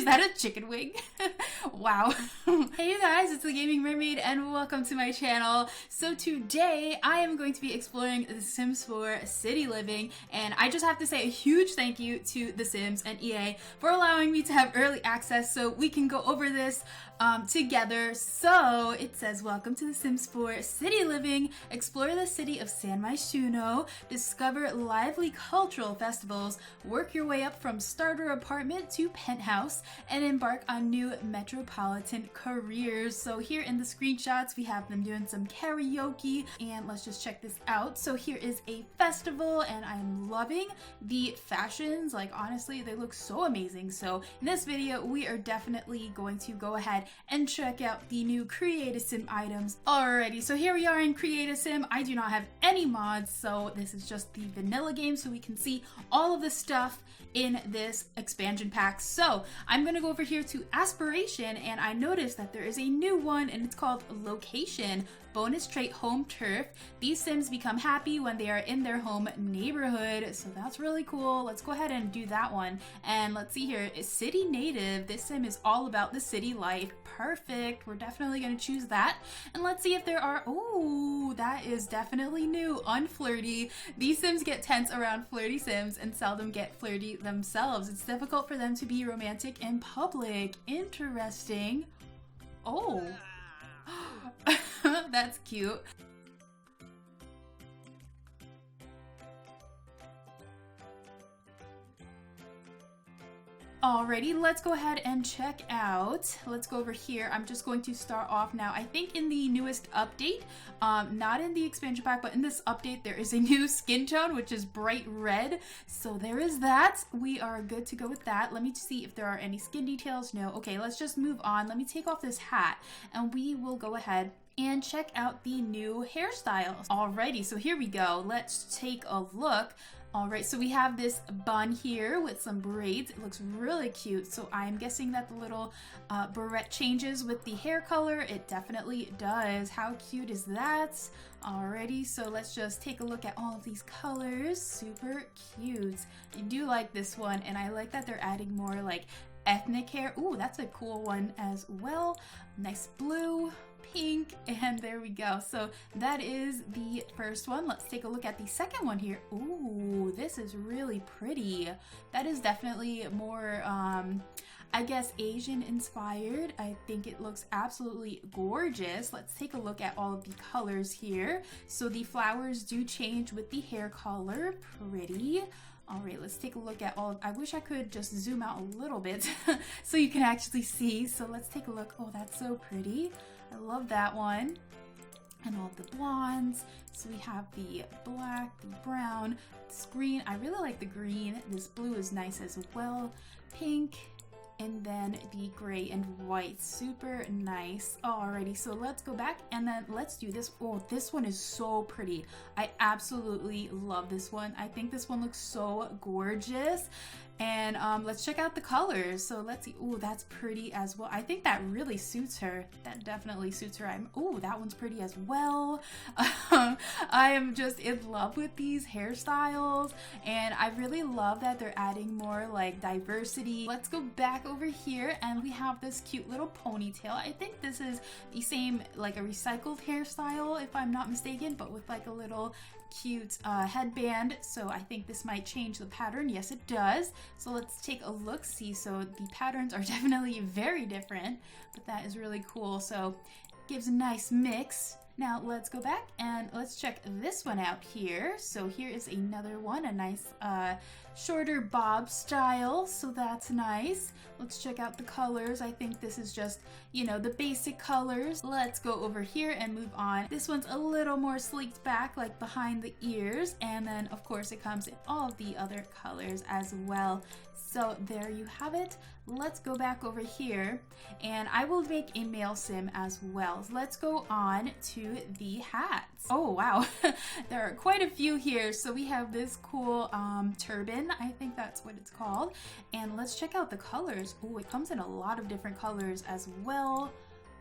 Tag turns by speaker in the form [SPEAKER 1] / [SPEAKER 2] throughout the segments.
[SPEAKER 1] Is that a chicken wing? Wow. Hey you guys, it's the Gaming Mermaid and welcome to my channel. So today I am going to be exploring The Sims 4 City Living, and I just have to say a huge thank you to The Sims and EA for allowing me to have early access so we can go over this together. So it says, welcome to The Sims 4 City Living. Explore the city of San Myshuno, discover lively cultural festivals, work your way up from starter apartment to penthouse, and embark on new metropolitan careers. So here in the screenshots we have them doing some karaoke, and let's just check this out. So here is a festival and I'm loving the fashions. Like honestly, they look so amazing. So in this video we are definitely going to go ahead and check out the new Create a Sim items. Alrighty, so here we are in Create a Sim. I do not have any mods, so this is just the vanilla game, so we can see all of the stuff in this expansion pack. So I'm gonna go over here to Aspiration, and I noticed that there is a new one and it's called Location. Bonus trait, home turf. These Sims become happy when they are in their home neighborhood. So that's really cool. Let's go ahead and do that one. And let's see here, city native. This Sim is all about the city life. Perfect. We're definitely going to choose that. And let's see if there are, oh, that is definitely new. Unflirty. These Sims get tense around flirty Sims and seldom get flirty themselves. It's difficult for them to be romantic in public. Interesting. Oh. That's cute. Alrighty, let's go ahead and check out. Let's go over here. I'm just going to start off now. I think in the newest update, not in the expansion pack, but in this update, there is a new skin tone, which is bright red. So there is that. We are good to go with that. Let me see if there are any skin details. No. Okay, let's just move on. Let me take off this hat and we will go ahead and check out the new hairstyles. Alrighty, so here we go. Let's take a look. Alright, so we have this bun here with some braids. It looks really cute. So I'm guessing that the little barrette changes with the hair color. It definitely does. How cute is that? Alrighty, so let's just take a look at all of these colors. Super cute. I do like this one, and I like that they're adding more like ethnic hair. Ooh, that's a cool one as well. Nice blue, pink, and there we go. So that is the first one. Let's take a look at the second one here. Ooh, this is really pretty. That is definitely more I guess Asian inspired. I think it looks absolutely gorgeous. Let's take a look at all of the colors here. So the flowers do change with the hair color. Pretty. Alright, let's take a look at all of, I wish I could just zoom out a little bit so you can actually see. So let's take a look. Oh, that's so pretty. I love that one. And all of the blondes. So we have the black, the brown, this green. I really like the green. This blue is nice as well. Pink. And then the gray and white. Super nice. Alrighty, so let's go back and then let's do this. Oh, this one is so pretty. I absolutely love this one. I think this one looks so gorgeous. And let's check out the colors. So let's see. Oh, that's pretty as well. I think that really suits her. That definitely suits her. Oh, that one's pretty as well. I am just in love with these hairstyles, and I really love that they're adding more like diversity. Let's go back over here and we have this cute little ponytail. I think this is the same, like a recycled hairstyle if I'm not mistaken, but with like a little cute headband. So I think this might change the pattern. Yes, it does. So let's take a look see. So the patterns are definitely very different, but that is really cool. So it gives a nice mix. Now let's go back and let's check this one out here. So here is another one, a nice shorter bob style. So that's nice. Let's check out the colors. I think this is just, you know, the basic colors. Let's go over here and move on. This one's a little more sleeked back, like behind the ears. And then of course it comes in all of the other colors as well. So there you have it. Let's go back over here and I will make a male sim as well. So let's go on to the hats. Oh wow, there are quite a few here. So we have this cool turban, I think that's what it's called. And let's check out the colors. Oh, it comes in a lot of different colors as well.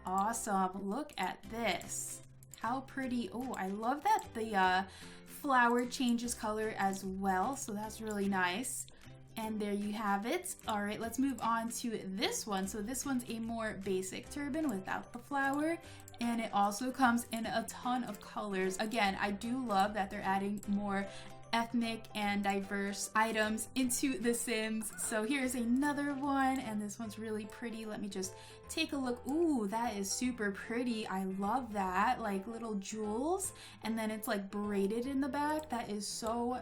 [SPEAKER 1] Awesome, look at this. How pretty. Oh, I love that the flower changes color as well. So that's really nice. And there you have it. All right, let's move on to this one. So this one's a more basic turban without the flower. And it also comes in a ton of colors. Again, I do love that they're adding more ethnic and diverse items into The Sims. So here's another one, and this one's really pretty. Let me just take a look. Ooh, that is super pretty. I love that, like little jewels, and then it's like braided in the back. That is so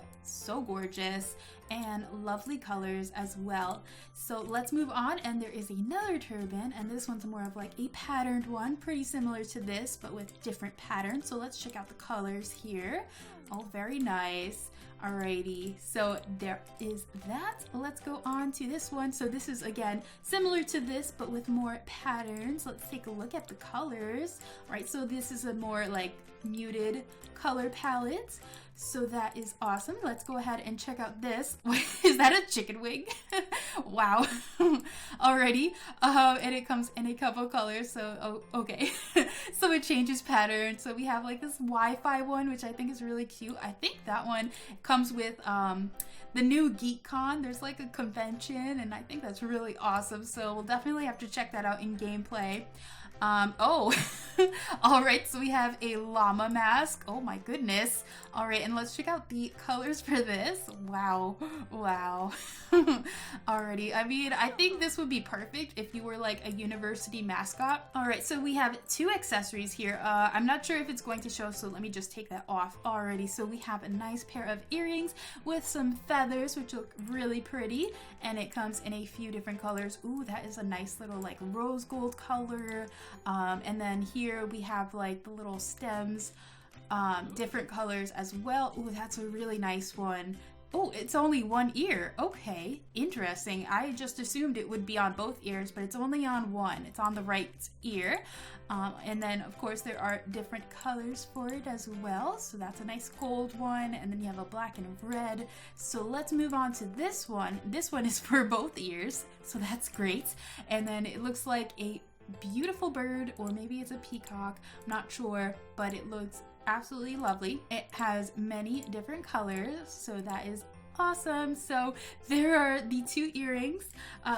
[SPEAKER 1] gorgeous, and lovely colors as well. So let's move on, and there is another turban, and this one's more of like a patterned one, pretty similar to this but with different patterns. So let's check out the colors here. Oh, very nice. Alrighty, so there is that. Let's go on to this one. So this is again similar to this but with more patterns. Let's take a look at the colors. Alright, so this is a more like muted color palette. So that is awesome. Let's go ahead and check out this. Is that a chicken wing? Wow. Alrighty. And it comes in a couple colors. So, okay. So it changes pattern. So we have like this Wi-Fi one, which I think is really cute. I think that one comes with the new GeekCon. There's like a convention, and I think that's really awesome. So we'll definitely have to check that out in gameplay. Oh, all right, so we have a llama mask. Oh my goodness. All right, and let's check out the colors for this. Wow. Alrighty, I mean, I think this would be perfect if you were like a university mascot. All right, so we have two accessories here. I'm not sure if it's going to show, so let me just take that off. Alrighty, so we have a nice pair of earrings with some feathers, which look really pretty, and it comes in a few different colors. Ooh, that is a nice little like rose gold color. And then here we have like the little stems, different colors as well. Ooh, that's a really nice one. Oh, it's only one ear. Okay, interesting. I just assumed it would be on both ears, but it's only on one. It's on the right ear. And then, of course, there are different colors for it as well. So that's a nice gold one. And then you have a black and a red. So let's move on to this one. This one is for both ears, so that's great. And then it looks like a beautiful bird, or maybe it's a peacock. I'm not sure, but it looks absolutely lovely. It has many different colors, so that is awesome. So there are the two earrings.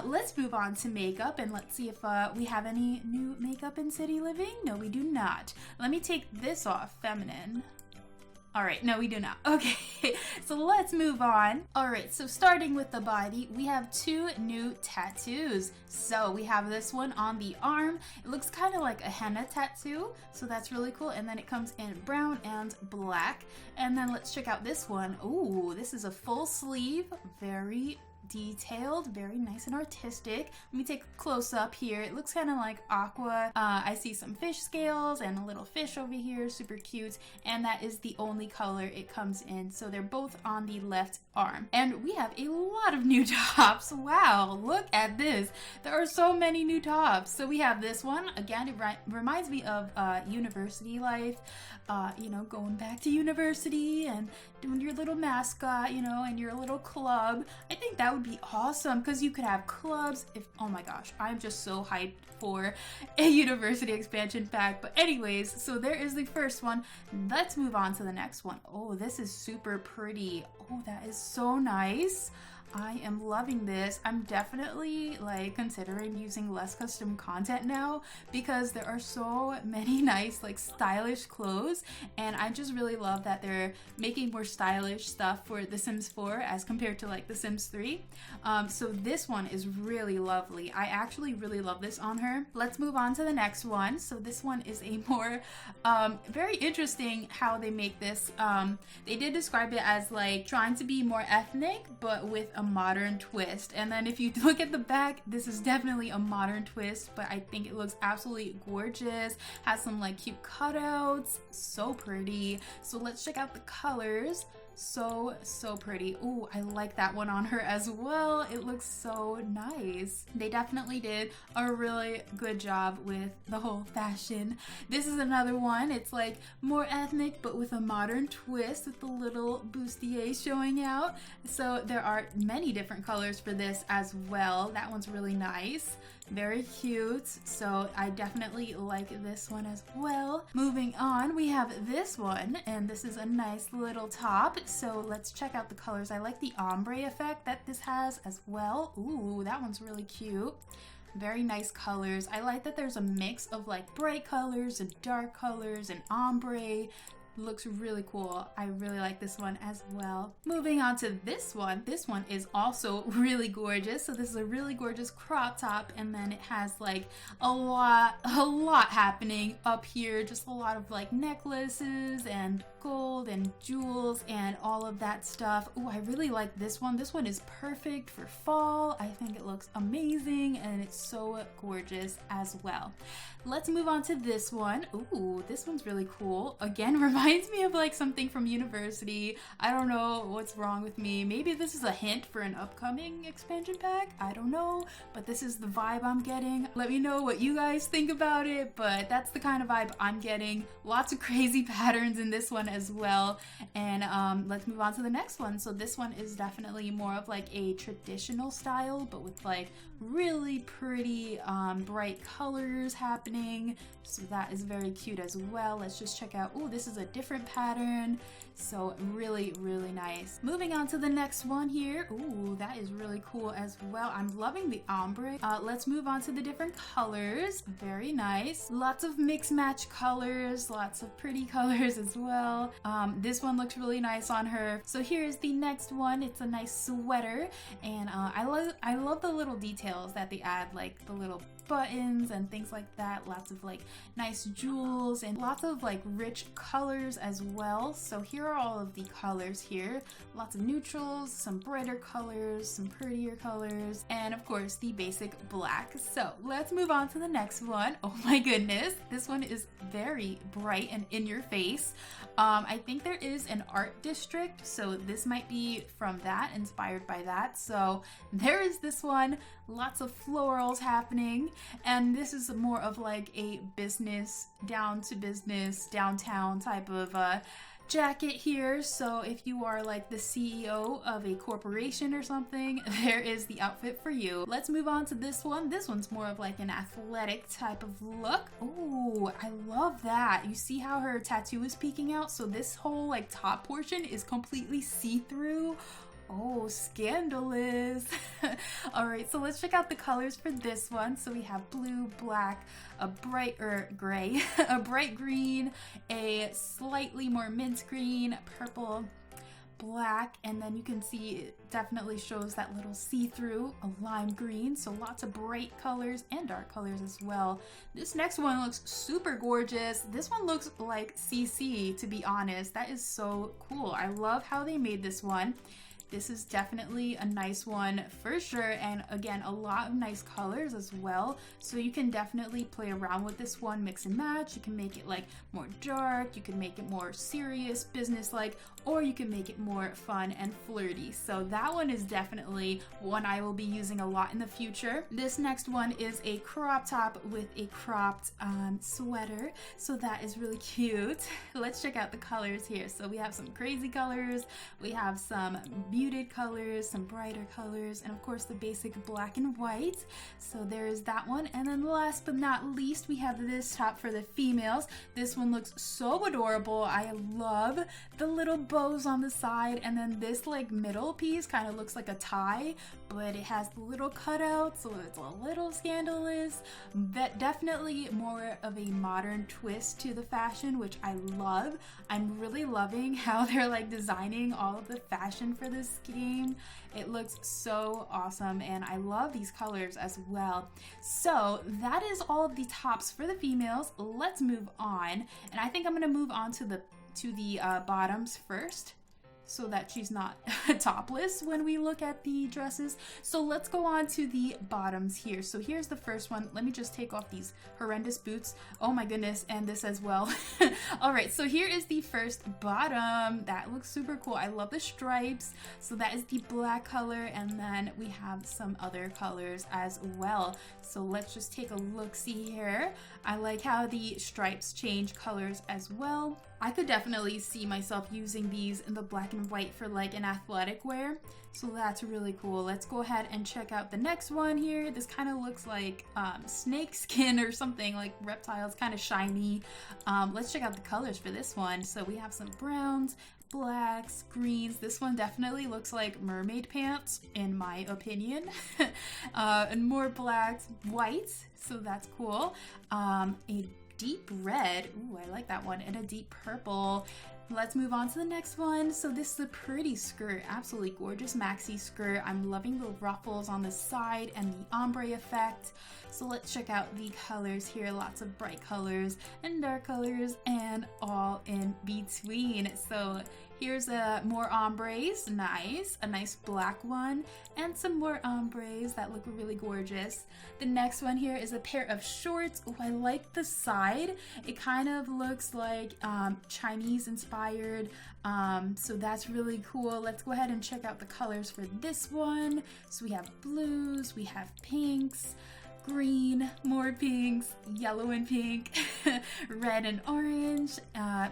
[SPEAKER 1] Let's move on to makeup, and let's see if we have any new makeup in City Living. No, we do not. Let me take this off. Feminine. All right, no, we do not. Okay, so let's move on. All right, so starting with the body, we have two new tattoos. So we have this one on the arm. It looks kind of like a henna tattoo, so that's really cool. And then it comes in brown and black. And then let's check out this one. Ooh, this is a full sleeve, very detailed, very nice and artistic. Let me take a close up here. It looks kind of like aqua. I see some fish scales and a little fish over here, super cute, and that is the only color it comes in. So they're both on the left arm. And we have a lot of new tops. Wow, look at this. There are so many new tops. So we have this one. Again, it reminds me of university life, you know, going back to university and doing your little mascot, you know, and your little club. I think that would be awesome because you could have clubs. Oh my gosh, I'm just so hyped for a university expansion pack. But anyways, so there is the first one. Let's move on to the next one. Oh, this is super pretty. Oh, that is so nice. I am loving this. I'm definitely like considering using less custom content now because there are so many nice like stylish clothes, and I just really love that they're making more stylish stuff for The Sims 4 as compared to like The Sims 3. So this one is really lovely. I actually really love this on her. Let's move on to the next one. So this one is a more very interesting how they make this. They did describe it as like trying to be more ethnic but with a modern twist. And then if you look at the back, this is definitely a modern twist, but I think it looks absolutely gorgeous. Has some like cute cutouts, so pretty. So let's check out the colors. So pretty. Ooh, I like that one on her as well. It looks so nice. They definitely did a really good job with the whole fashion. This is another one. It's like more ethnic but with a modern twist with the little bustier showing out. So there are many different colors for this as well. That one's really nice. Very cute. So I definitely like this one as well. Moving on, we have this one, and this is a nice little top. So let's check out the colors. I like the ombre effect that this has as well. Ooh, that one's really cute. Very nice colors. I like that there's a mix of like bright colors and dark colors and ombre. Looks really cool. I really like this one as well. Moving on to this one. This one is also really gorgeous. So this is a really gorgeous crop top, and then it has like a lot happening up here. Just a lot of like necklaces and gold and jewels and all of that stuff. Oh, I really like this one. This one is perfect for fall. I think it looks amazing and it's so gorgeous as well. Let's move on to this one. Ooh, this one's really cool. Again, reminds me of like something from university. I don't know what's wrong with me. Maybe this is a hint for an upcoming expansion pack. I don't know, but this is the vibe I'm getting. Let me know what you guys think about it, but that's the kind of vibe I'm getting. Lots of crazy patterns in this one as well. And let's move on to the next one. So this one is definitely more of like a traditional style, but with like really pretty bright colors happening. So that is very cute as well. Let's just check out. Oh, this is a different pattern. So really nice. Moving on to the next one here. Ooh, that is really cool as well. I'm loving the ombre. Let's move on to the different colors. Very nice. Lots of mix match colors, lots of pretty colors as well. This one looks really nice on her. So here's the next one. It's a nice sweater, and I love the little details that they add, like the little buttons and things like that. Lots of like nice jewels and lots of like rich colors as well. So here are all of the colors here. Lots of neutrals, some brighter colors, some prettier colors, and of course the basic black. So let's move on to the next one. Oh my goodness, this one is very bright and in your face. I think there is an art district, so this might be from that, inspired by that. So there is this one. Lots of florals happening, and this is more of like a business, down to business, downtown type of jacket here. So if you are like the CEO of a corporation or something, there is the outfit for you. Let's move on to this one. This one's more of like an athletic type of look. Oh, I love that. You see how her tattoo is peeking out? So this whole like top portion is completely see-through. Oh, scandalous. All right, so let's check out the colors for this one. So we have blue, black, a bright gray, a bright green, a slightly more mint green, purple, black, and then you can see it definitely shows that little see-through, a lime green. So lots of bright colors and dark colors as well. This next one looks super gorgeous. This one looks like CC, to be honest. That is so cool. I love how they made this one. This is definitely a nice one for sure, and again, a lot of nice colors as well. So you can definitely play around with this one, mix and match. You can make it like more dark, you can make it more serious, business-like, or you can make it more fun and flirty. So that one is definitely one I will be using a lot in the future. This next one is a crop top with a cropped sweater. So that is really cute. Let's check out the colors here. So we have some crazy colors, we have some muted colors, some brighter colors, and of course the basic black and white. So there is that one. And then last but not least, we have this top for the females. This one looks so adorable. I love the little bows on the side, and then this like middle piece kind of looks like a tie, but it has the little cutout, so it's a little scandalous, but definitely more of a modern twist to the fashion, which I love. I'm really loving how they're like designing all of the fashion for this game. It looks so awesome, and I love these colors as well. So that is all of the tops for the females. Let's move on, and I think I'm gonna move on to the bottoms first, so that she's not topless when we look at the dresses. So let's go on to the bottoms here. So here's the first one. Let me just take off these horrendous boots. Oh my goodness, and this as well. All right, so here is the first bottom. That looks super cool. I love the stripes. So that is the black color, and then we have some other colors as well. So let's just take a look-see here. I like how the stripes change colors as well. I could definitely see myself using these in the black and white for like an athletic wear. So that's really cool. Let's go ahead and check out the next one here. This kind of looks like snake skin or something, like reptiles, kind of shiny. Let's check out the colors for this one. So we have some browns, blacks, greens. This one definitely looks like mermaid pants in my opinion. And more blacks, whites, so that's cool. A deep red, ooh, I like that one, and a deep purple. Let's move on to the next one. So this is a pretty skirt, absolutely gorgeous maxi skirt. I'm loving the ruffles on the side and the ombre effect. So let's check out the colors here. Lots of bright colors and dark colors and all in between. So here's more ombres, nice, a nice black one, and some more ombres that look really gorgeous. The next one here is a pair of shorts. Oh, I like the side. It kind of looks like Chinese inspired, so that's really cool. Let's go ahead and check out the colors for this one. So we have blues, we have pinks, green, more pinks, yellow and pink, red and orange,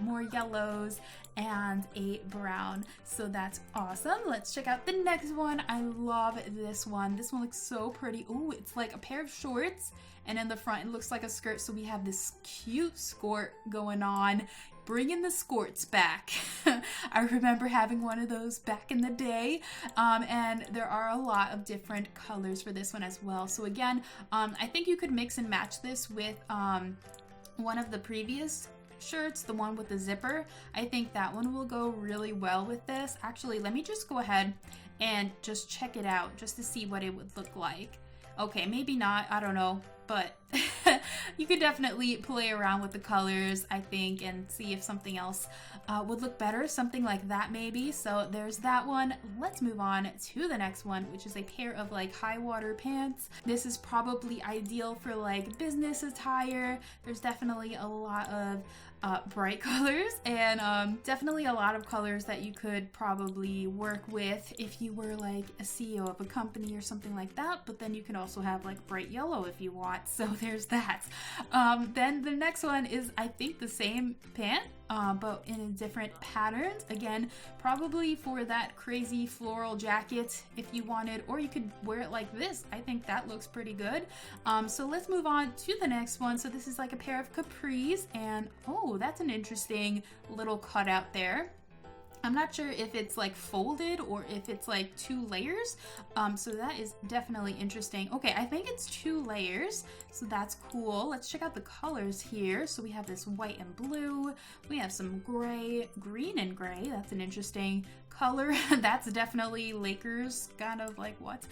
[SPEAKER 1] more yellows, and a brown. So that's awesome. Let's check out the next one. I love this one. This one looks so pretty. Ooh, it's like a pair of shorts, and in the front it looks like a skirt. So we have this cute skirt going on. Bringing the skirts back. I remember having one of those back in the day, and there are a lot of different colors for this one as well. So again, I think you could mix and match this with one of the previous shirts, the one with the zipper. I think that one will go really well with this. Actually, let me just go ahead and just check it out just to see what it would look like. Okay, maybe not, I don't know, but you could definitely play around with the colors, I think, and see if something else would look better, something like that maybe. So there's that one. Let's move on to the next one, which is a pair of like high water pants. This is probably ideal for like business attire. There's definitely a lot of bright colors, and definitely a lot of colors that you could probably work with if you were like a CEO of a company or something like that. But then you can also have like bright yellow if you want, so there's that. Then the next one is, I think, the same pant, but in different patterns. Again, probably for that crazy floral jacket if you wanted, or you could wear it like this. I think that looks pretty good. So let's move on to the next one. So this is like a pair of capris, and oh, that's an interesting little cutout there. I'm not sure if it's like folded or if it's like 2 layers. So that is definitely interesting. Okay, I think it's 2 layers, so that's cool. Let's check out the colors here. So we have this white and blue. We have some gray, green and gray. That's an interesting color. That's definitely Lakers, kind of like what?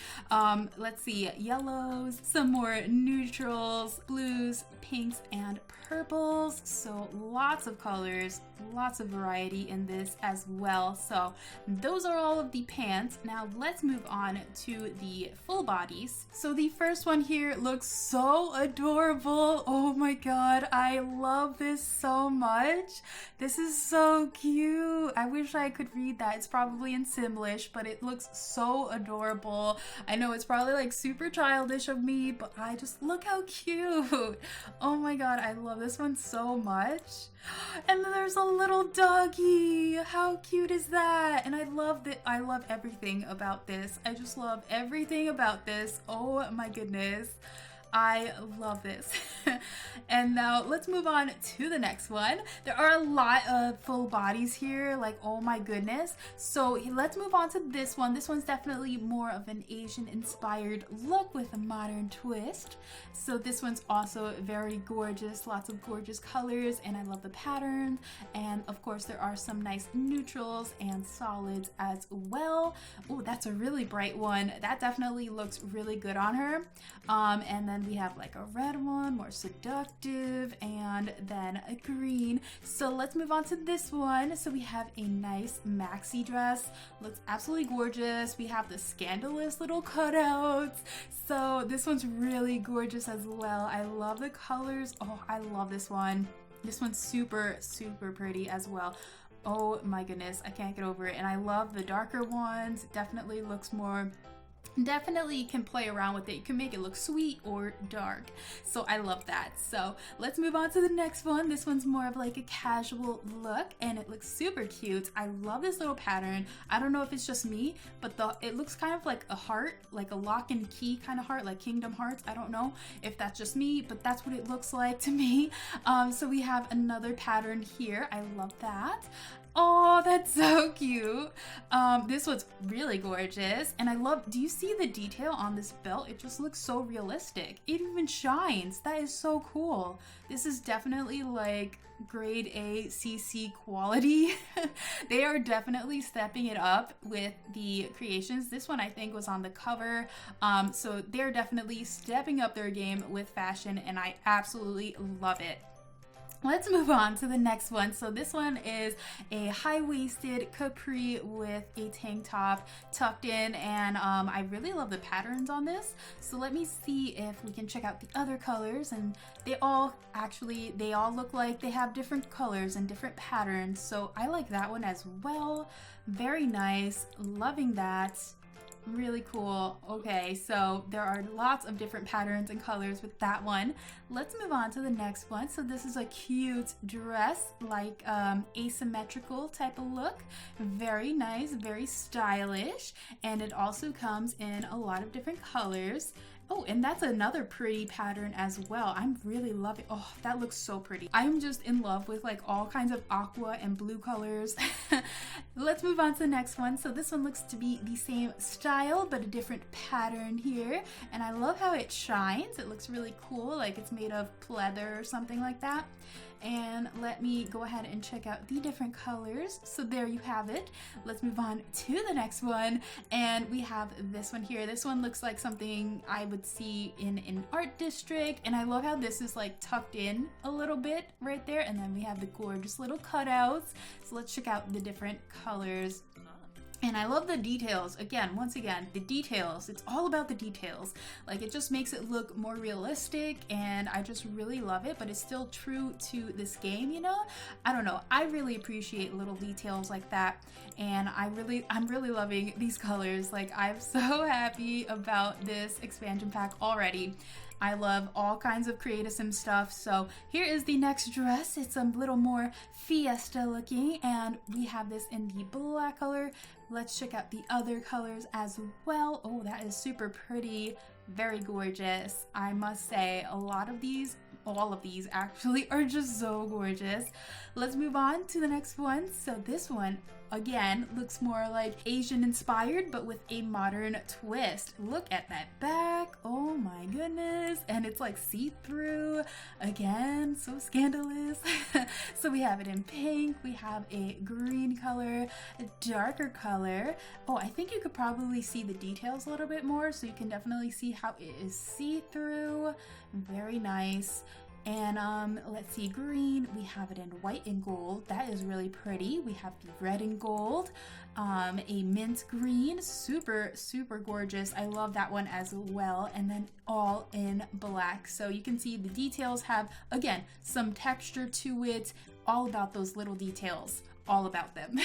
[SPEAKER 1] Let's see, yellows, some more neutrals, blues, pinks, and purples. So lots of colors, lots of variety in this as well. So those are all of the pants. Now let's move on to the full bodies. So the first one here looks so adorable. Oh my god, I love this so much. This is so cute. I wish I could read that. It's probably in Simlish, but it looks so adorable. I know it's probably like super childish of me, but I just look how cute. Oh my god, I love this one so much. And then there's a little doggy. How cute is that? And I love that. I love everything about this. I just love everything about this. Oh my goodness. I love this. And now let's move on to the next one. There are a lot of full bodies here, like oh my goodness. So let's move on to this one. This one's definitely more of an Asian inspired look with a modern twist. So this one's also very gorgeous, lots of gorgeous colors, and I love the pattern. And of course there are some nice neutrals and solids as well. Oh, that's a really bright one. That definitely looks really good on her. And then we have like a red one, more seductive, and then a green. So let's move on to this one. So we have a nice maxi dress, looks absolutely gorgeous. We have the scandalous little cutouts. So this one's really gorgeous as well. I love the colors. Oh, I love this one. This one's super, super pretty as well. Oh my goodness, I can't get over it. And I love the darker ones. It definitely looks more, definitely can play around with it. You can make it look sweet or dark. So I love that. So let's move on to the next one. This one's more of like a casual look, and it looks super cute. I love this little pattern. I don't know if it's just me, but it looks kind of like a heart, like a lock and key kind of heart, like Kingdom Hearts. I don't know if that's just me, but that's what it looks like to me. So we have another pattern here. I love that. Oh, that's so cute. This was really gorgeous. And I love, do you see the detail on this belt? It just looks so realistic. It even shines. That is so cool. This is definitely like grade A CC quality. They are definitely stepping it up with the creations. This one I think was on the cover. So they're definitely stepping up their game with fashion, and I absolutely love it. Let's move on to the next one. So this one is a high-waisted capri with a tank top tucked in, and I really love the patterns on this. So let me see if we can check out the other colors, and they all look like they have different colors and different patterns. So I like that one as well. Very nice, loving that. Really cool. Okay, so there are lots of different patterns and colors with that one. Let's move on to the next one. So this is a cute dress, like asymmetrical type of look. Very nice, very stylish, and it also comes in a lot of different colors. Oh, and that's another pretty pattern as well. I'm really loving, oh, that looks so pretty. I'm just in love with like all kinds of aqua and blue colors. Let's move on to the next one. So this one looks to be the same style, but a different pattern here. And I love how it shines. It looks really cool, like it's made of pleather or something like that. And let me go ahead and check out the different colors. So there you have it. Let's move on to the next one. And we have this one here. This one looks like something I would see in an art district. And I love how this is like tucked in a little bit right there. And then we have the gorgeous little cutouts. So let's check out the different colors. And I love the details. Again, once again, the details. It's all about the details. Like, it just makes it look more realistic, and I just really love it, but it's still true to this game, you know? I don't know. I really appreciate little details like that, and I'm really loving these colors. Like, I'm so happy about this expansion pack already. I love all kinds of creative sim stuff. So here is the next dress. It's a little more fiesta looking, and we have this in the black color. Let's check out the other colors as well. Oh, that is super pretty. Very gorgeous. I must say, all of these actually are just so gorgeous. Let's move on to the next one. So this one, again, looks more like Asian inspired, but with a modern twist. Look at that back. Oh my goodness. And it's like see-through. Again, so scandalous. So we have it in pink. We have a green color, a darker color. Oh, I think you could probably see the details a little bit more, so you can definitely see how it is see-through. Very nice. And let's see, green, we have it in white and gold. That is really pretty. We have the red and gold, a mint green, super gorgeous. I love that one as well. And then all in black. So you can see the details have, again, some texture to it, all about those little details. All about them.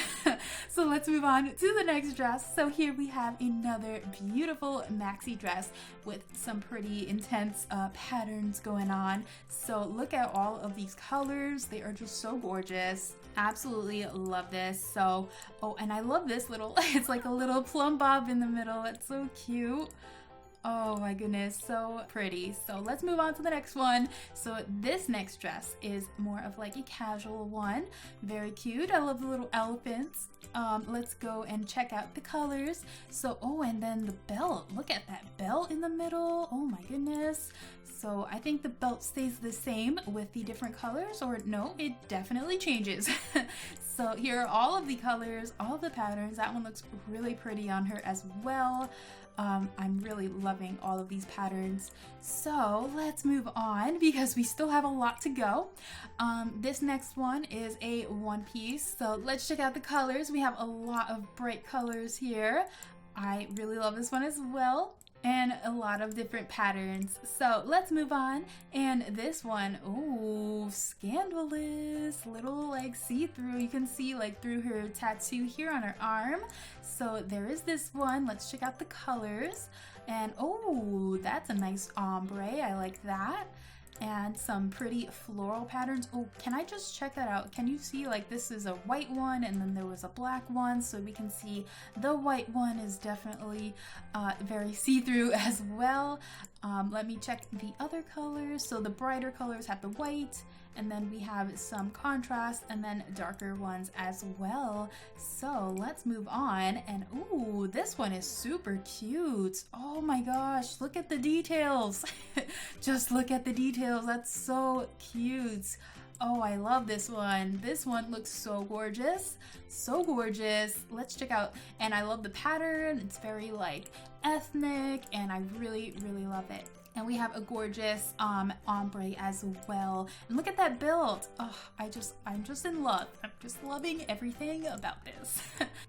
[SPEAKER 1] So let's move on to the next dress. So here we have another beautiful maxi dress with some pretty intense patterns going on. So look at all of these colors. They are just so gorgeous. Absolutely love this. So, oh, and I love this little, it's like a little plum bob in the middle. It's so cute. Oh my goodness, so pretty. So let's move on to the next one. So this next dress is more of like a casual one. Very cute. I love the little elephants. Let's go and check out the colors. So, oh, and then the belt. Look at that belt in the middle. Oh my goodness. So I think the belt stays the same with the different colors, or no, it definitely changes. So here are all of the colors, all of the patterns. That one looks really pretty on her as well. I'm really loving all of these patterns. So let's move on because we still have a lot to go. This next one is a one piece. So let's check out the colors. We have a lot of bright colors here. I really love this one as well. And a lot of different patterns. So let's move on. And this one, oh, scandalous. Little like see-through. You can see like through her tattoo here on her arm. So there is this one. Let's check out the colors. And oh, that's a nice ombre. I like that. And some pretty floral patterns. Oh, can I just check that out? Can you see like this is a white one and then there was a black one, so we can see the white one is definitely very see-through as well. Let me check the other colors. So the brighter colors have the white, and then we have some contrast and then darker ones as well. So let's move on. And ooh, this one is super cute. Oh my gosh, look at the details. Just look at the details. That's so cute. Oh, I love this one. This one looks so gorgeous. So gorgeous. Let's check out. And I love the pattern. It's very like ethnic, and I really, really love it. And we have a gorgeous ombre as well. And look at that build. Oh, I'm just in love. I'm just loving everything about this.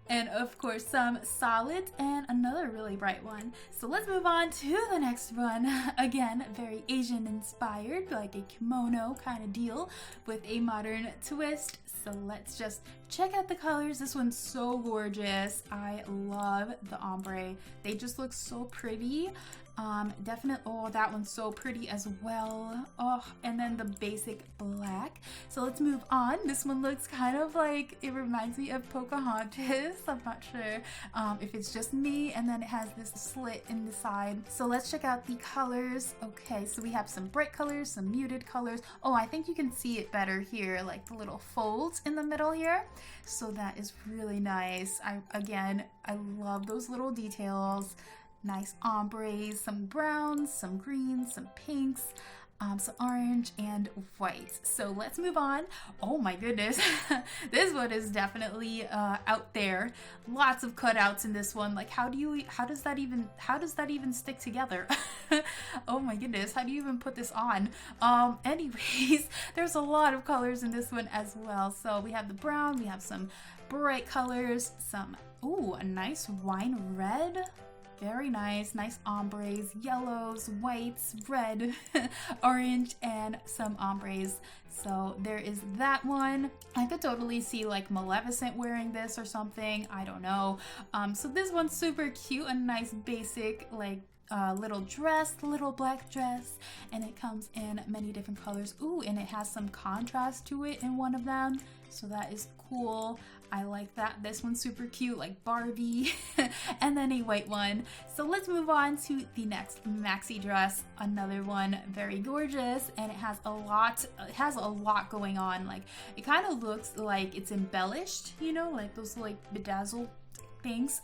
[SPEAKER 1] And of course, some solids and another really bright one. So let's move on to the next one. Again, very Asian inspired, like a kimono kind of deal with a modern twist. So let's just check out the colors. This one's so gorgeous. I love the ombre. They just look so pretty. Definitely, oh, that one's so pretty as well. Oh, and then the basic black. So let's move on. This one looks kind of like, it reminds me of Pocahontas. I'm not sure if it's just me. And then it has this slit in the side. So let's check out the colors. Okay, so we have some bright colors, some muted colors. Oh, I think you can see it better here, like the little folds in the middle here. So that is really nice. I love those little details. Nice ombres, some browns, some greens, some pinks, some orange and white. So let's move on. Oh my goodness. This one is definitely out there. Lots of cutouts in this one. Like how does that even stick together? Oh my goodness. How do you even put this on? Anyways, there's a lot of colors in this one as well. So we have the brown, we have some bright colors, some, ooh, a nice wine red. Very nice, nice ombres, yellows, whites, red, orange, and some ombres. So there is that one. I could totally see like Maleficent wearing this or something. I don't know. So this one's super cute, a nice basic like little dress, little black dress, and it comes in many different colors. Ooh, and it has some contrast to it in one of them. So that is cool. I like that. This one's super cute, like Barbie. And then a white one. So let's move on to the next maxi dress. Another one, very gorgeous, and it has a lot going on. Like it kind of looks like it's embellished, you know, like those like bedazzled things.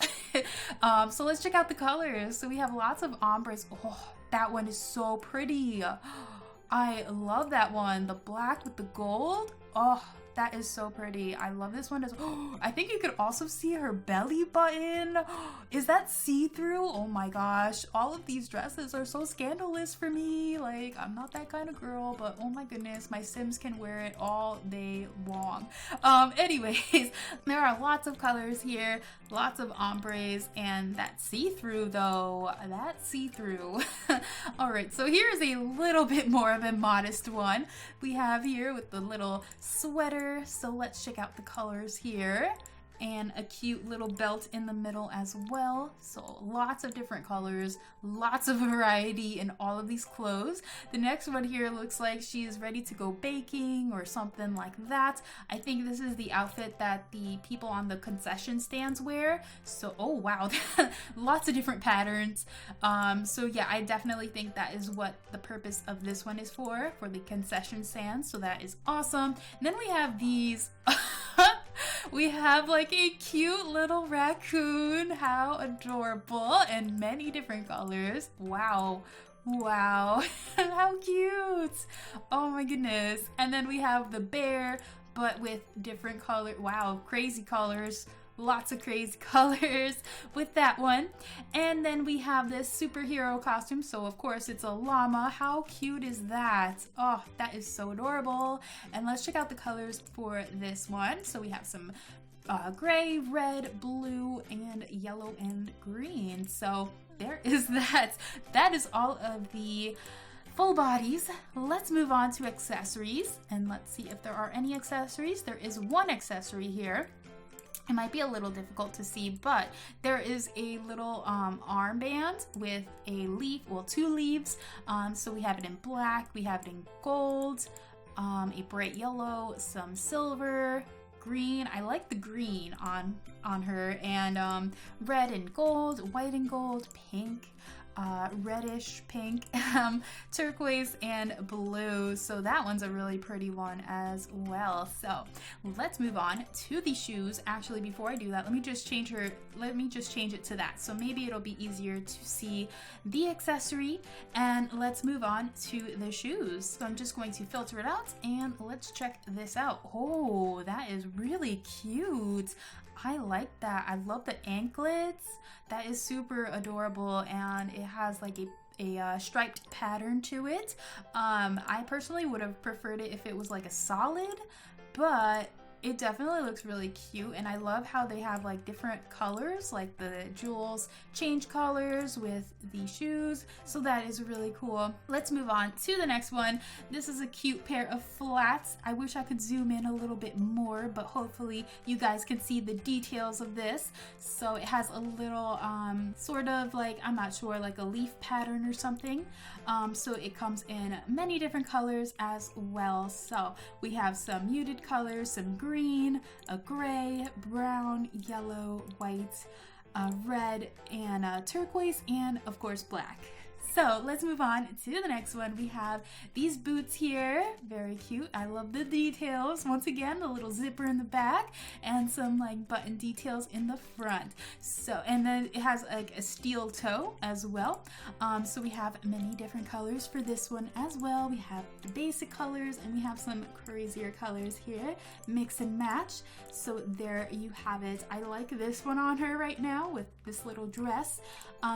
[SPEAKER 1] So let's check out the colors. So we have lots of ombres. Oh, that one is so pretty. I love that one. The black with the gold. Oh, that is so pretty. I love this one. I think you could also see her belly button. Is that see-through? Oh my gosh. All of these dresses are so scandalous for me. Like, I'm not that kind of girl, but oh my goodness, my Sims can wear it all day long. Anyways, there are lots of colors here, lots of ombres, and that see-through though, that see-through. All right, so here's a little bit more of a modest one. We have here with the little sweater. So let's check out the colors here, and a cute little belt in the middle as well. So lots of different colors, lots of variety in all of these clothes. The next one here looks like she is ready to go baking or something like that. I think this is the outfit that the people on the concession stands wear. So, oh wow, lots of different patterns. So yeah, I definitely think that is what the purpose of this one is for the concession stands. So that is awesome. And then we have these we have like a cute little raccoon. How adorable, and many different colors. Wow. Wow. How cute. Oh my goodness. And then we have the bear, but with different color. Wow, crazy colors. Lots of crazy colors with that one. And then we have this superhero costume. So of course it's a llama. How cute is that? Oh, that is so adorable. And let's check out the colors for this one. So we have some gray, red, blue, and yellow and green. So there is that. That is all of the full bodies. Let's move on to accessories, and let's see if there are any accessories. There is one accessory here. It might be a little difficult to see, but there is a little armband with a leaf, well, 2 leaves. So we have it in black, we have it in gold, a bright yellow, some silver, green. I like the green on her, and red and gold, white and gold, pink. reddish pink, turquoise, and blue. So that one's a really pretty one as well. So let's move on to the shoes. Actually, before I do that, let me just change it to that. So maybe it'll be easier to see the accessory, and let's move on to the shoes. So I'm just going to filter it out and let's check this out. Oh, that is really cute. I like that. I love the anklets. That is super adorable, and it has like a striped pattern to it. I personally would have preferred it if it was like a solid, but it definitely looks really cute, and I love how they have like different colors, like the jewels change colors with the shoes, so that is really cool. Let's move on to the next one. This is a cute pair of flats. I wish I could zoom in a little bit more, but hopefully you guys can see the details of this. So it has a little sort of like, I'm not sure, like a leaf pattern or something. So it comes in many different colors as well. So we have some muted colors, some green, a gray, brown, yellow, white, red, and turquoise, and of course black. So let's move on to the next one. We have these boots here. Very cute. I love the details. Once again, the little zipper in the back and some like button details in the front. So, and then it has like a steel toe as well. So we have many different colors for this one as well. We have the basic colors and we have some crazier colors here. Mix and match. So there you have it. I like this one on her right now with this little dress.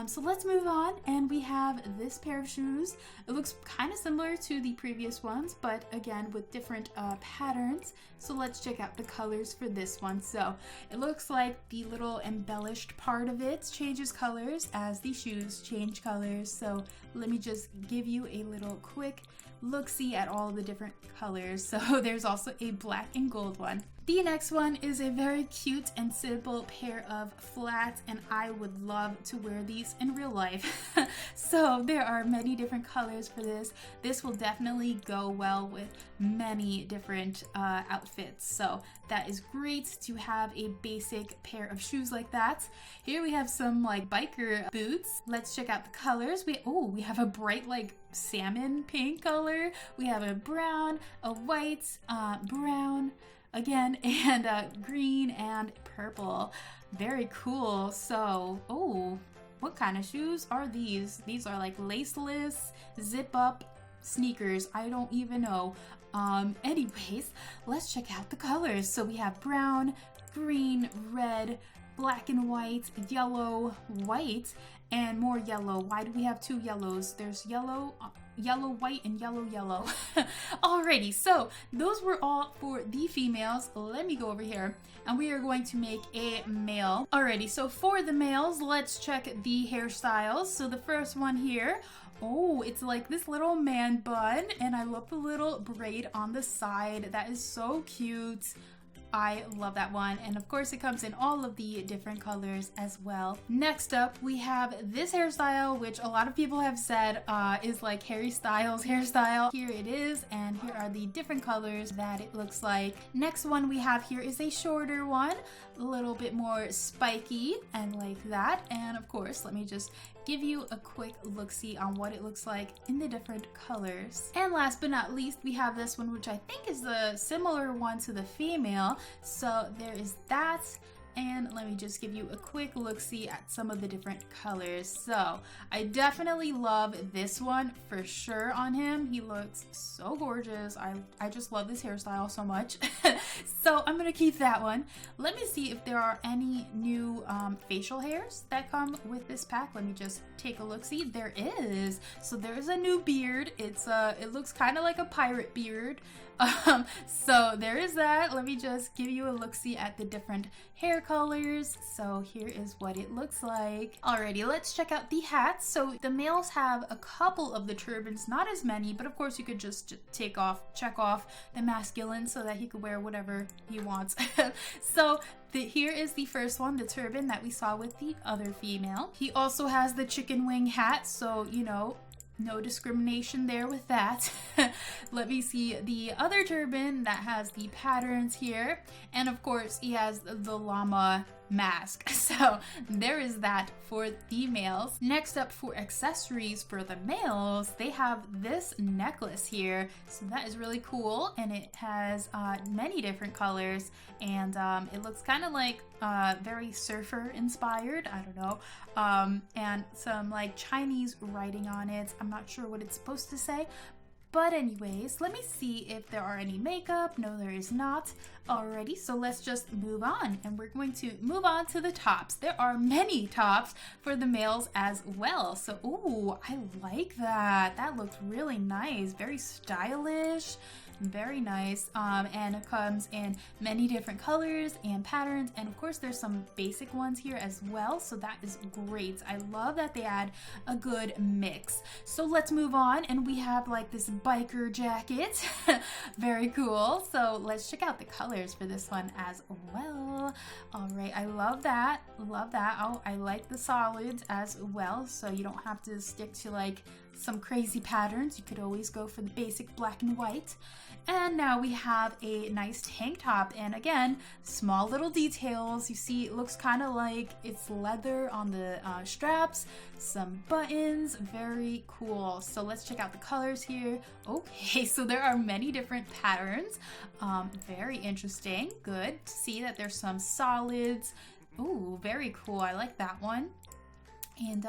[SPEAKER 1] So let's move on, and we have this pair of shoes. It looks kind of similar to the previous ones, but again with different patterns. So let's check out the colors for this one. So it looks like the little embellished part of it changes colors as the shoes change colors. So let me just give you a little quick look-see at all the different colors. So there's also a black and gold one. The next one is a very cute and simple pair of flats, and I would love to wear these in real life. So there are many different colors for this. This will definitely go well with many different outfits. So that is great to have a basic pair of shoes like that. Here we have some like biker boots. Let's check out the colors. We have a bright like salmon pink color. We have a brown, a white, brown again, and green and purple. Very cool. So, what kind of shoes are these? These are like laceless, zip up sneakers. I don't even know. Anyways, let's check out the colors. So we have brown, green, red, black and white, yellow, white, and more yellow. Why do we have two yellows? There's yellow, white, and yellow. Alrighty, so those were all for the females. Let me go over here and we are going to make a male. Alrighty, so for the males, let's check the hairstyles. So the first one here, it's like this little man bun, and I love the little braid on the side. That is so cute. I love that one, and of course it comes in all of the different colors as well. Next up, we have this hairstyle, which a lot of people have said is like Harry Styles hairstyle. Here it is, and here are the different colors that it looks like. Next one we have here is a shorter one, a little bit more spiky and like that. And of course, let me just give you a quick look-see on what it looks like in the different colors. And last but not least, we have this one, which I think is the similar one to the female. So there is that. And let me just give you a quick look-see at some of the different colors. So I definitely love this one for sure on him. He looks so gorgeous. I just love this hairstyle so much. So I'm gonna keep that one. Let me see if there are any new facial hairs that come with this pack. Let me just take a look-see. There is. So there's a new beard. It looks kind of like a pirate beard. So there is that. Let me just give you a look-see at the different hair colors. So here is what it looks like. Alrighty, let's check out the hats. So the males have a couple of the turbans, not as many, but of course you could just check off the masculine so that he could wear whatever he wants. So here is the first one, the turban that we saw with the other female. He also has the chicken wing hat, so you know, no discrimination there with that. Let me see the other turban that has the patterns here. And of course, he has the llama Mask. So there is that for the males. Next up, for accessories for the males, they have this necklace here. So that is really cool, and it has many different colors, and it looks kind of like very surfer inspired, I don't know, and some like Chinese writing on it. I'm not sure what it's supposed to say. But anyways, let me see if there are any makeup. No, there is not. Alrighty, so let's just move on. And we're going to move on to the tops. There are many tops for the males as well. So, ooh, I like that. That looks really nice. Very stylish. Very nice. And it comes in many different colors and patterns, and of course there's some basic ones here as well, so that is great. I love that they add a good mix. So let's move on, and we have like this biker jacket. Very cool. So let's check out the colors for this one as well. All right, I love that. Love that. Oh, I like the solids as well, so you don't have to stick to like some crazy patterns. You could always go for the basic black and white. And now we have a nice tank top, and again, small little details. You see, it looks kind of like it's leather on the straps, some buttons, very cool. So let's check out the colors here. Okay, so there are many different patterns. Very interesting. Good to see that there's some solids. Ooh, very cool. I like that one. And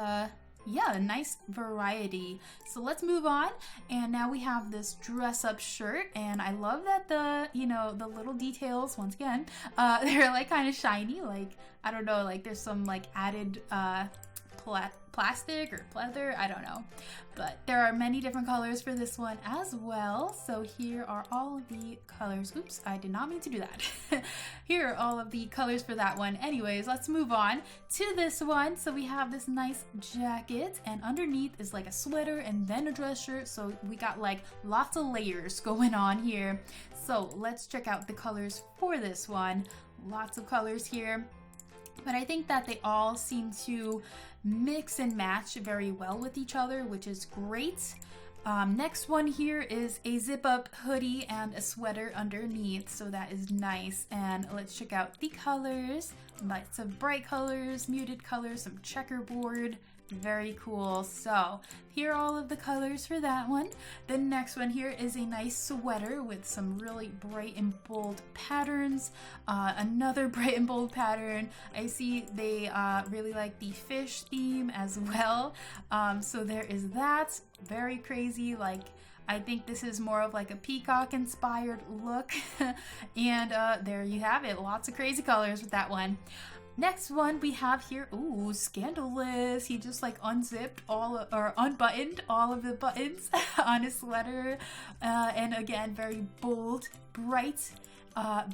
[SPEAKER 1] yeah, a nice variety. So let's move on, and now we have this dress up shirt, and I love that the, you know, the little details, once again, they're like kind of shiny, like, I don't know, like there's some like added plastic or pleather, I don't know, but there are many different colors for this one as well. So here are all of the colors. Oops, I did not mean to do that. Here are all of the colors for that one. Anyways, let's move on to this one. So we have this nice jacket, and underneath is like a sweater and then a dress shirt, so we got like lots of layers going on here. So let's check out the colors for this one. Lots of colors here, but I think that they all seem to mix and match very well with each other, which is great. Next one here is a zip up hoodie and a sweater underneath, so that is nice. And let's check out the colors. Lots of bright colors, muted colors, some checkerboard. Very cool. So here are all of the colors for that one. The next one here is a nice sweater with some really bright and bold patterns. Another bright and bold pattern. I see they really like the fish theme as well. So there is that. Very crazy. Like, I think this is more of like a peacock inspired look. And there you have it. Lots of crazy colors with that one. Next one we have here, ooh, scandalous. He just like unzipped or unbuttoned all of the buttons on his sweater. And again, very bold, bright,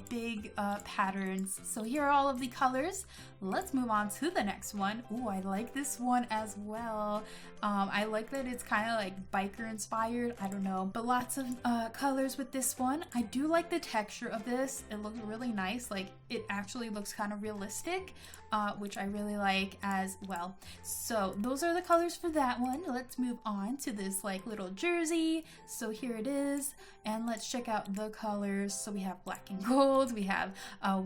[SPEAKER 1] big patterns. So here are all of the colors. Let's move on to the next one. Ooh, I like this one as well. I like that it's kind of like biker inspired, I don't know, but lots of colors with this one. I do like the texture of this. It looks really nice. Like, it actually looks kind of realistic, which I really like as well. So those are the colors for that one. Let's move on to this like little jersey. So here it is, and let's check out the colors. So we have black and gold, we have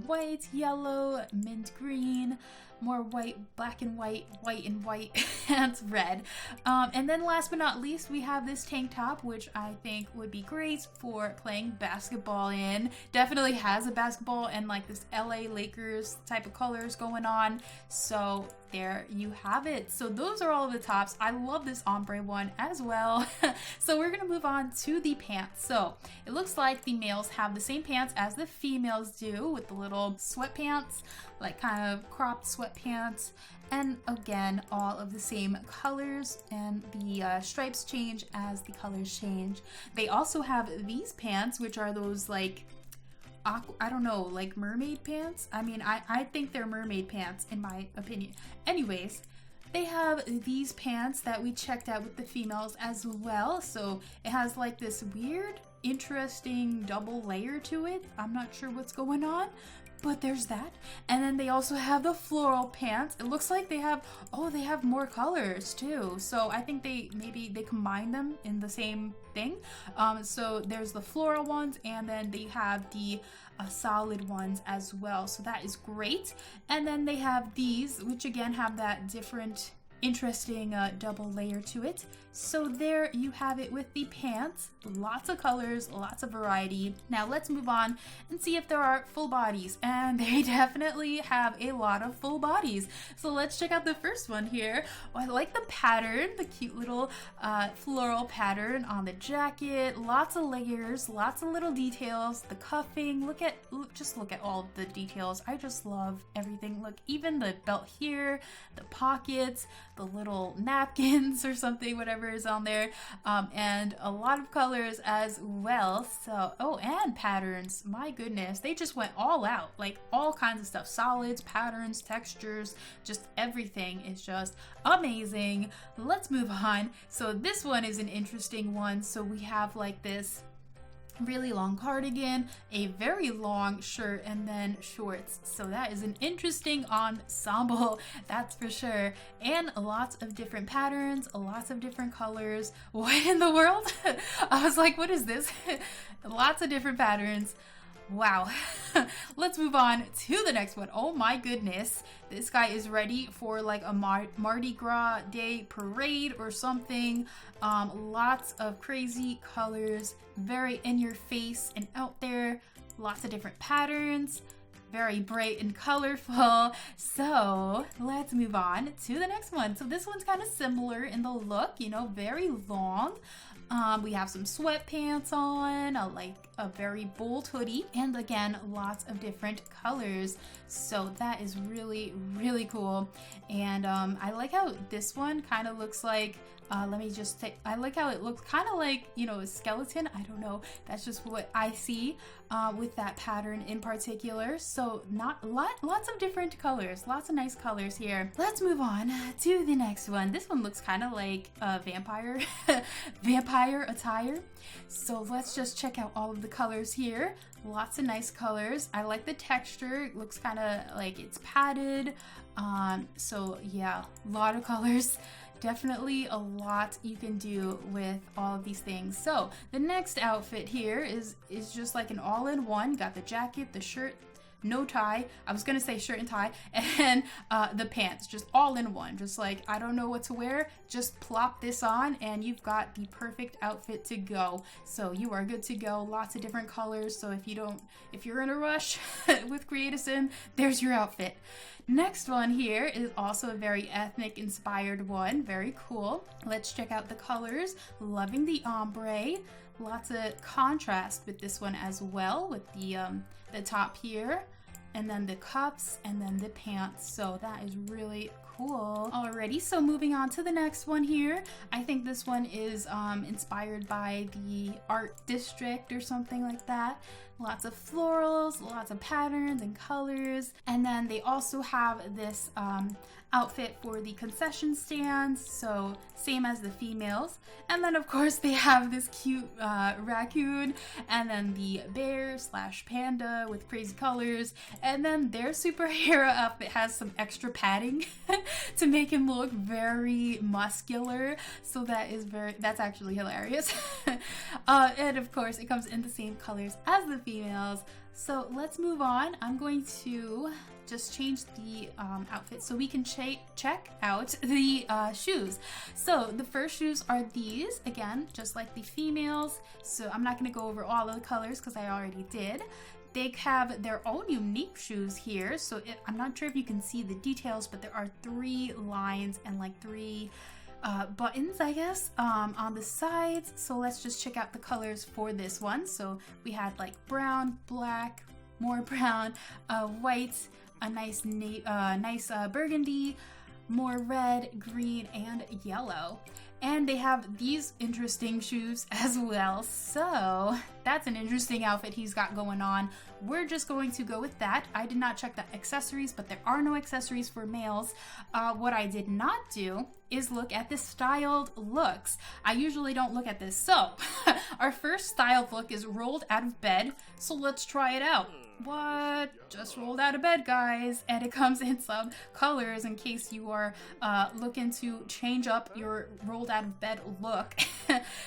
[SPEAKER 1] white, yellow, mint green, more white, black and white, and white, and red. And then last but not least, we have this tank top, which I think would be great for playing basketball in. Definitely has a basketball and like this LA Lakers type of colors going on. So there you have it. So those are all of the tops. I love this ombre one as well. So we're gonna move on to the pants. So it looks like the males have the same pants as the females do, with the little sweatpants, like kind of cropped sweatpants, and again all of the same colors, and the stripes change as the colors change. They also have these pants, which are those like, I don't know, like mermaid pants. I mean, I think they're mermaid pants in my opinion. Anyways, they have these pants that we checked out with the females as well. So it has like this weird, interesting double layer to it. I'm not sure what's going on, but there's that. And then they also have the floral pants. It looks like they have, oh, they have more colors too. So I think maybe they combine them in the same thing. So there's the floral ones, and then they have the solid ones as well. So that is great. And then they have these, which again have that different interesting double layer to it. So there you have it with the pants. Lots of colors, lots of variety. Now let's move on and see if there are full bodies, and they definitely have a lot of full bodies. So let's check out the first one here. Oh, I like the pattern, the cute little floral pattern on the jacket. Lots of layers, lots of little details. The cuffing, just look at all of the details. I just love everything. Look, even the belt here, the pockets, the little napkins or something, whatever is on there, and a lot of colors as well. So, oh, and patterns, my goodness, they just went all out, like all kinds of stuff, solids, patterns, textures, just everything is just amazing. Let's move on. So this one is an interesting one. So we have like this really long cardigan, a very long shirt, and then shorts. So that is an interesting ensemble, that's for sure. And lots of different patterns, lots of different colors. What in the world? I was like, what is this? Lots of different patterns. Wow. Let's move on to the next one. Oh my goodness. This guy is ready for like a Mardi Gras Day parade or something. Lots of crazy colors, very in your face and out there. Lots of different patterns, very bright and colorful. So let's move on to the next one. So this one's kind of similar in the look, you know, very long. We have some sweatpants on, like a very bold hoodie, and again, lots of different colors. So that is really, really cool. And I like how this one kind of looks like, I like how it looks kind of like, you know, a skeleton. I don't know. That's just what I see with that pattern in particular. So lots of different colors, lots of nice colors here. Let's move on to the next one. This one looks kind of like a vampire attire. So let's just check out all of the colors here. Lots of nice colors. I like the texture. It looks kind of like it's padded. So yeah, a lot of colors. Definitely a lot you can do with all of these things. So the next outfit here is just like an all-in-one. Got the jacket, the shirt, no tie. I was gonna say shirt and tie, and the pants, just all in one. Just like, I don't know what to wear, just plop this on and you've got the perfect outfit to go. So you are good to go. Lots of different colors. So if you're in a rush with Creative Sim, there's your outfit. Next one here is also a very ethnic inspired one. Very cool. Let's check out the colors. Loving the ombre. Lots of contrast with this one as well, with the top here, and then the cuffs, and then the pants. So that is really cool. Alrighty, so moving on to the next one here. I think this one is inspired by the art district or something like that. Lots of florals, lots of patterns and colors. And then they also have this outfit for the concession stands, so same as the females. And then of course they have this cute raccoon, and then the bear slash panda with crazy colors. And then their superhero outfit has some extra padding to make him look very muscular. So that's actually hilarious. And of course it comes in the same colors as the females. So let's move on. I'm going to just change the outfit so we can check out the shoes. So the first shoes are these, again, just like the females. So I'm not going to go over all of the colors because I already did. They have their own unique shoes here. So I'm not sure if you can see the details, but there are 3 lines and like 3 buttons, I guess, on the sides. So let's just check out the colors for this one. So we had like brown, black, more brown, white, a nice burgundy, more red, green, and yellow. And they have these interesting shoes as well. So that's an interesting outfit he's got going on. We're just going to go with that. I did not check the accessories, but there are no accessories for males. What I did not do is look at the styled looks. I usually don't look at this. So Our first style look is rolled out of bed, so let's try it out. What? Just rolled out of bed, guys. And it comes in some colors in case you are looking to change up your rolled out of bed look.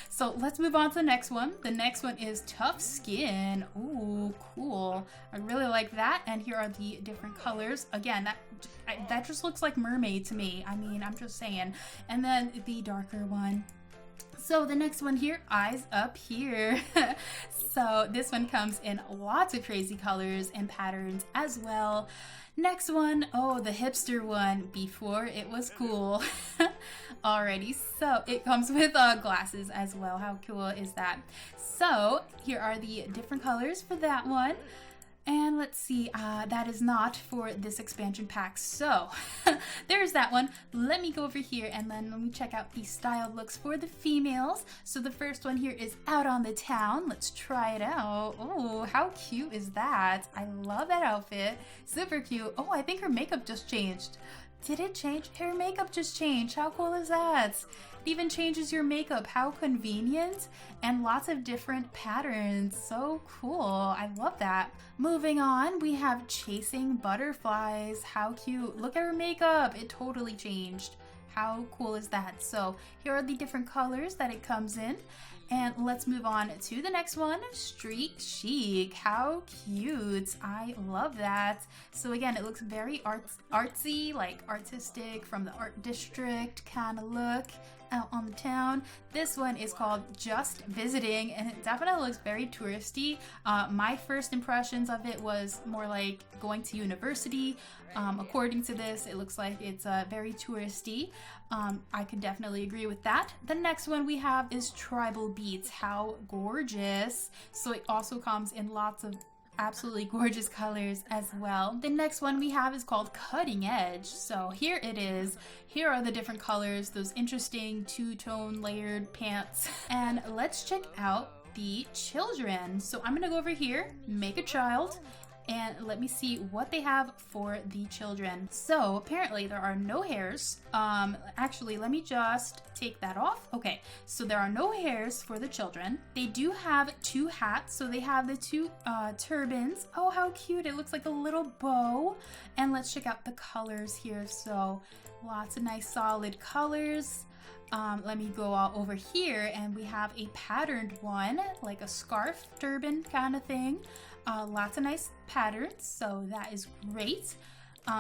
[SPEAKER 1] So let's move on to the next one. The next one is tough skin. Ooh, cool. I really like that. And here are the different colors. Again, that just looks like mermaid to me. I mean, I'm just saying. And then the darker one. So the next one here, eyes up here. So this one comes in lots of crazy colors and patterns as well. Next one, oh, the hipster one, before it was cool. Alrighty, so it comes with glasses as well. How cool is that? So here are the different colors for that one. And let's see, that is not for this expansion pack. So there's that one. Let me go over here and then let me check out the style looks for the females. So the first one here is out on the town. Let's try it out. Oh, how cute is that? I love that outfit. Super cute. Oh, I think her makeup just changed. Did it change? Her makeup just changed. How cool is that? It even changes your makeup. How convenient. And lots of different patterns. So cool. I love that. Moving on, we have chasing butterflies. How cute. Look at her makeup. It totally changed. How cool is that? So here are the different colors that it comes in. And let's move on to the next one, street chic. How cute. I love that. So again, it looks very artsy, like artistic, from the art district kind of look out on the town. This one is called Just Visiting, and it definitely looks very touristy. My first impressions of it was more like going to university. According to this, it looks like it's very touristy. I can definitely agree with that. The next one we have is Tribal Beats. How gorgeous. So it also comes in lots of absolutely gorgeous colors as well. The next one we have is called Cutting Edge. So here it is. Here are the different colors, those interesting two-tone layered pants. And let's check out the children. So I'm gonna go over here, make a child, and let me see what they have for the children. So apparently there are no hairs. Actually, let me just take that off. Okay, so there are no hairs for the children. They do have two hats. So they have the two turbans. Oh, how cute. It looks like a little bow. And let's check out the colors here. So lots of nice solid colors. Let me go all over here, and we have a patterned one, like a scarf turban kind of thing. Lots of nice patterns, so that is great.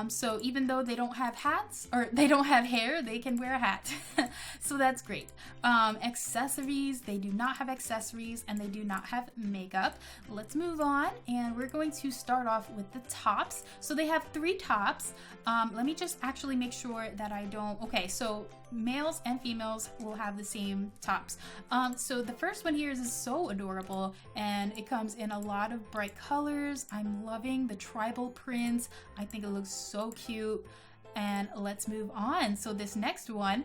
[SPEAKER 1] So even though they don't have hats, or they don't have hair, they can wear a hat. So that's great. Accessories, they do not have accessories, and they do not have makeup. Let's move on, and we're going to start off with the tops. So they have 3 tops. Let me just actually make sure that I don't... Okay, so males and females will have the same tops. So the first one here is so adorable, and it comes in a lot of bright colors. I'm loving the tribal print. I think it looks so cute. And let's move on. So this next one,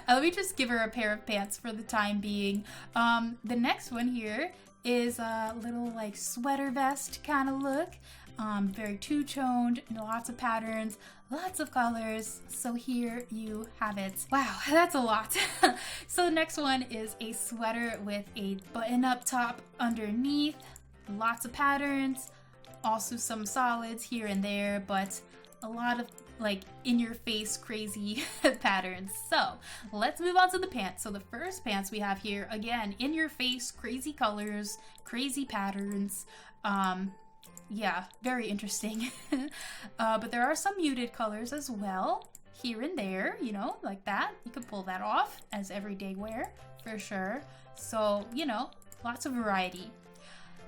[SPEAKER 1] let me just give her a pair of pants for the time being. The next one here is a little like sweater vest kind of look. Very two-toned, lots of patterns, lots of colors. So here you have it. Wow, that's a lot. So the next one is a sweater with a button-up top underneath, lots of patterns, also some solids here and there, but a lot of like in-your-face crazy patterns. So let's move on to the pants. So the first pants we have here, again, in-your-face, crazy colors, crazy patterns. Yeah, very interesting. But there are some muted colors as well, here and there, you know, like that. You could pull that off as everyday wear for sure. So, you know, lots of variety.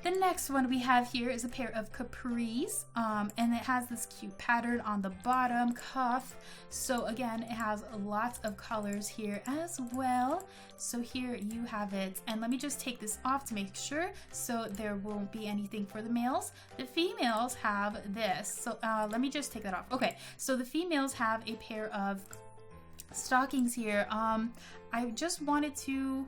[SPEAKER 1] The next one we have here is a pair of capris, and it has this cute pattern on the bottom cuff. So again, it has lots of colors here as well. So here you have it. And let me just take this off to make sure so there won't be anything for the males. The females have this. So let me just take that off. Okay, so the females have a pair of stockings here. I just wanted to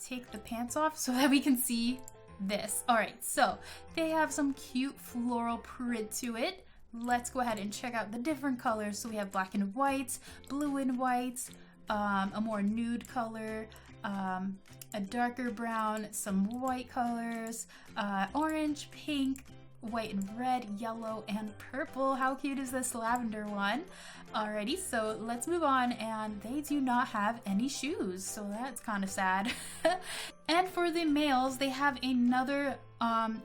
[SPEAKER 1] take the pants off so that we can see this. All right, so they have some cute floral print to it. Let's go ahead and check out the different colors. So we have black and white, blue and white, a more nude color, a darker brown, some white colors, orange, pink, white and red, yellow, and purple. How cute is this lavender one? Alrighty, so let's move on, and they do not have any shoes, so that's kind of sad. And for the males, they have another,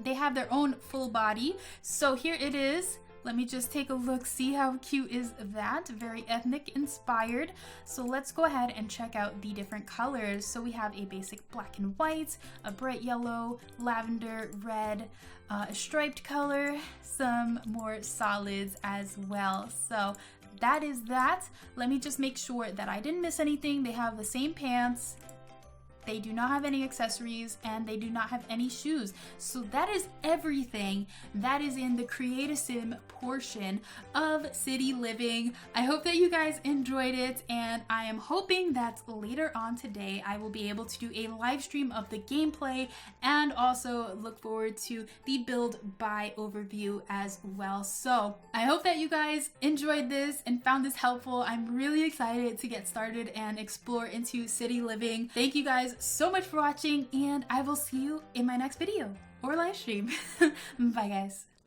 [SPEAKER 1] they have their own full body. So here it is. Let me just take a look, see how cute is that? Very ethnic inspired. So let's go ahead and check out the different colors. So we have a basic black and white, a bright yellow, lavender, red, a striped color, some more solids as well. So that is that. Let me just make sure that I didn't miss anything. They have the same pants. They do not have any accessories, and they do not have any shoes. So that is everything that is in the Create a Sim portion of City Living. I hope that you guys enjoyed it, and I am hoping that later on today I will be able to do a live stream of the gameplay, and also look forward to the build buy overview as well. So I hope that you guys enjoyed this and found this helpful. I'm really excited to get started and explore into City Living. Thank you guys so much for watching, and I will see you in my next video or live stream. Bye guys.